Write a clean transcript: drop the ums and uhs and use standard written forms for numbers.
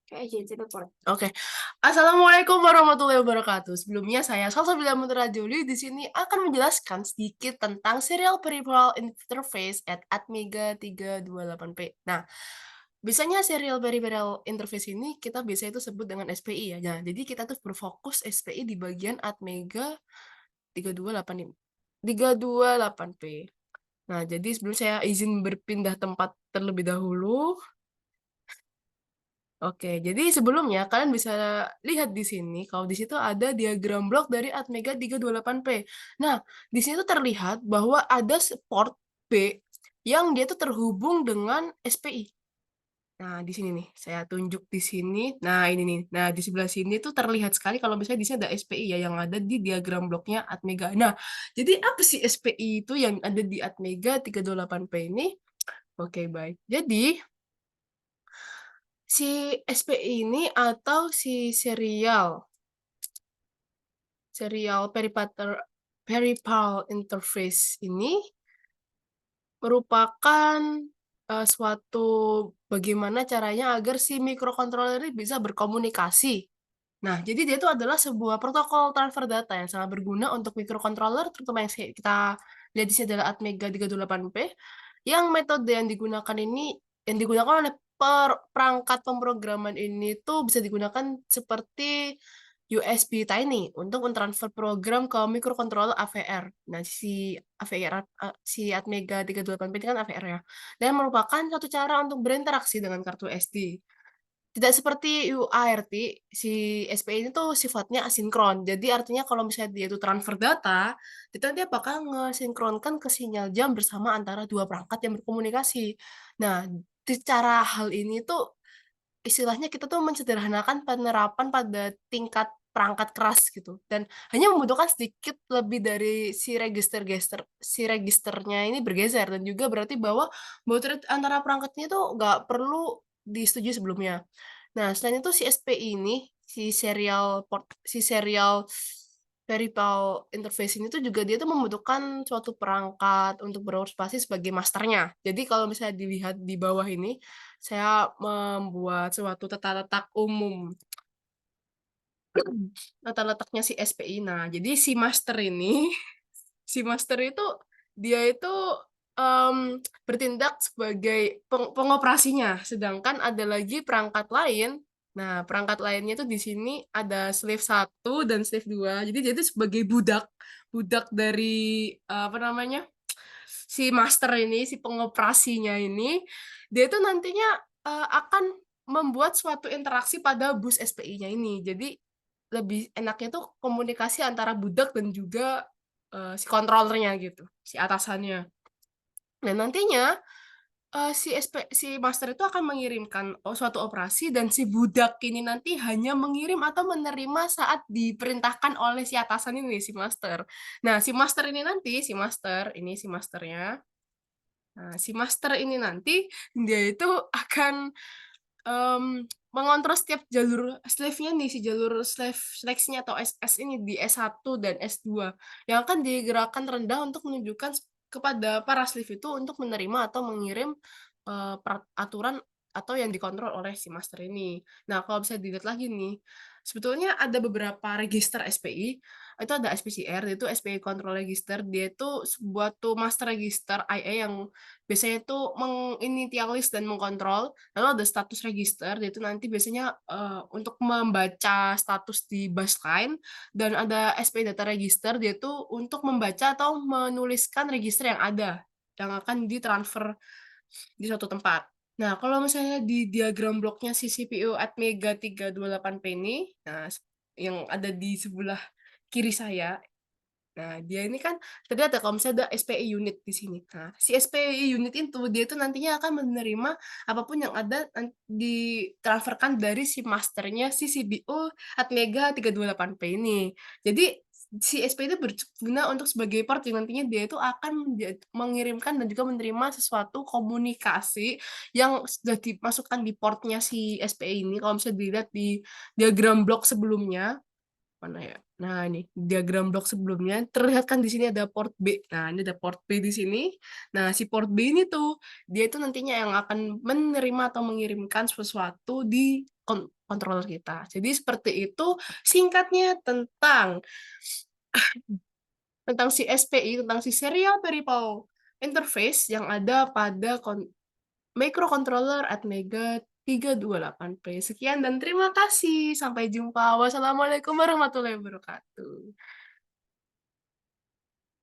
Kayak agensi telepon. Oke. Assalamualaikum warahmatullahi wabarakatuh. Sebelumnya saya Salsabila Mutera Juli di sini akan menjelaskan sedikit tentang serial peripheral interface at Atmega 328P. Nah, biasanya serial peripheral interface ini kita biasa itu sebut dengan SPI ya. Nah, jadi kita tuh berfokus SPI di bagian Atmega 328P. Nah, jadi sebelum saya izin berpindah tempat terlebih dahulu. Oke, jadi sebelumnya kalian bisa lihat di sini kalau di situ ada diagram blok dari Atmega 328P. Nah, di sini tuh terlihat bahwa ada port B yang dia tuh terhubung dengan SPI. Nah, di sini nih, saya tunjuk di sini. Nah, ini nih. Nah, di sebelah sini tuh terlihat sekali kalau misalnya di sini ada SPI ya yang ada di diagram bloknya Atmega. Nah, jadi apa sih SPI itu yang ada di Atmega 328P ini? Oke, baik. Jadi, si SPI ini atau si serial peripheral interface ini merupakan suatu bagaimana caranya agar si microcontroller ini bisa berkomunikasi. Nah, jadi dia itu adalah sebuah protokol transfer data yang sangat berguna untuk microcontroller, terutama yang kita lihat di sini adalah Atmega 328P, yang metode yang digunakan oleh perangkat pemrograman ini tuh bisa digunakan seperti USB Tiny untuk mentransfer program ke microcontroller AVR. Nah, si AVR, si Atmega 328P ini kan AVR ya, dan merupakan satu cara untuk berinteraksi dengan kartu SD. Tidak seperti UART, si SPI ini tuh sifatnya asinkron. Jadi artinya kalau misalnya dia itu transfer data, itu dia bakal ngesinkronkan ke sinyal jam bersama antara dua perangkat yang berkomunikasi. Nah, secara hal ini tuh istilahnya kita tuh mensederhanakan penerapan pada tingkat perangkat keras gitu dan hanya membutuhkan sedikit lebih dari si registernya ini bergeser dan juga berarti bahwa baterai antara perangkatnya itu nggak perlu disetujui sebelumnya. Nah, selain itu si SPI ini, si serial peripheral interface ini tuh juga dia tuh membutuhkan suatu perangkat untuk beroperasi sebagai masternya. Jadi kalau misalnya dilihat di bawah ini, saya membuat suatu tata letak umum, tata letaknya si SPI. Nah, jadi si master ini, si master itu dia itu bertindak sebagai pengoperasinya, sedangkan ada lagi perangkat lain. Nah, perangkat lainnya tuh di sini ada slave 1 dan slave 2. Jadi dia itu sebagai budak, budak dari apa namanya? Si master ini, si pengoperasinya ini, dia itu nantinya akan membuat suatu interaksi pada bus SPI-nya ini. Jadi lebih enaknya tuh komunikasi antara budak dan juga si kontrolernya gitu, si atasannya. Nah, nantinya si master itu akan mengirimkan suatu operasi dan si budak ini nanti hanya mengirim atau menerima saat diperintahkan oleh si atasan ini, si master. Nah, si master ini nanti, si masternya. Nah, si master ini nanti dia itu akan mengontrol setiap jalur slave-nya nih, si jalur slave seleksinya atau SS ini di S1 dan S2 yang akan digerakkan rendah untuk menunjukkan kepada para slave itu untuk menerima atau mengirim aturan atau yang dikontrol oleh si master ini. Nah, kalau bisa dilihat lagi nih, sebetulnya ada beberapa register SPI. Itu ada SPCR, itu SPI Control Register. Dia itu sebuah tuh master register IA yang biasanya itu menginitialis dan mengkontrol. Lalu ada status register, dia itu nanti biasanya untuk membaca status di bus line, dan ada SP data register, dia itu untuk membaca atau menuliskan register yang ada, yang akan ditransfer di suatu tempat. Nah, kalau misalnya di diagram bloknya si CPU Atmega 328P ini, nah yang ada di sebelah kiri saya. Nah, dia ini kan tadi ada kalau misalnya ada SPI unit di sini. Nah, si SPI unit itu dia itu nantinya akan menerima apapun yang ada ditransferkan dari si masternya si CPU Atmega 328P ini. Jadi si SPI itu berguna untuk sebagai port yang nantinya dia itu akan mengirimkan dan juga menerima sesuatu komunikasi yang sudah dimasukkan di portnya si SPI ini. Kalau misalnya dilihat di diagram blok sebelumnya, Mana ya? Nah, ini diagram blok sebelumnya terlihat kan di sini ada port B. Nah, ini ada port B di sini. Nah, si port B ini tuh dia itu nantinya yang akan menerima atau mengirimkan sesuatu di controller kita. Jadi seperti itu singkatnya tentang si SPI, tentang si Serial Peripheral Interface yang ada pada microcontroller Atmega 328P. Sekian dan terima kasih. Sampai jumpa. Wassalamualaikum warahmatullahi wabarakatuh.